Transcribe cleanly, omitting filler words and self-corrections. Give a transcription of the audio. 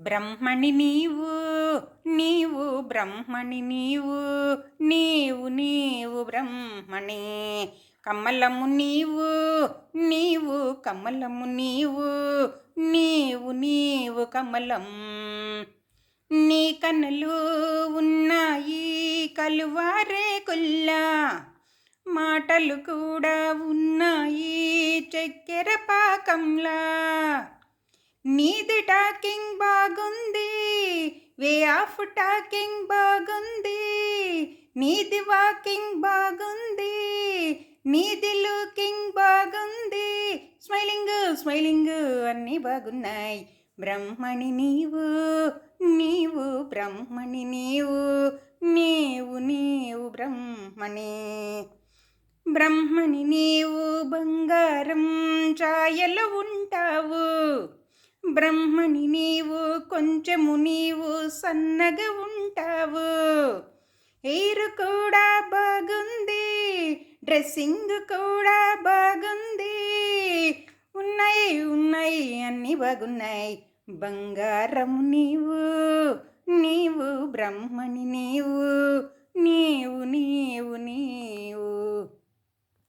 బ్రహ్మణి నీవు నీవు బ్రహ్మణి నీవు నీవు నీవు బ్రహ్మణి కమలము నీవు నీవు కమలము నీవు నీవు నీవు కమలం నీ కన్నులు ఉన్నాయి కలువారే కుల్లా మాటలు కూడా ఉన్నాయి చక్కెర పాకంలా నీది టాకింగ్ బాగుంది వే ఆఫ్ టాకింగ్ బాగుంది నీది వాకింగ్ బాగుంది నీది లుకింగ్ బాగుంది స్మైలింగ్ స్మైలింగ్ అన్నీ బాగున్నాయి బ్రహ్మణి నీవు నీవు బ్రహ్మణి నీవు నీవు నీవు బ్రహ్మణి బ్రహ్మణి నీవు బంగారం ఛాయలో ఉంటావు బ్రహ్మణి నీవు కొంచెము నీవు సన్నగా ఉంటావు హెయిర్ కూడా బాగుంది డ్రెస్సింగ్ కూడా బాగుంది ఉన్నాయి ఉన్నాయి అన్నీ బాగున్నాయి బంగారము నీవు నీవు బ్రహ్మణి నీవు నీవు నీవు నీవు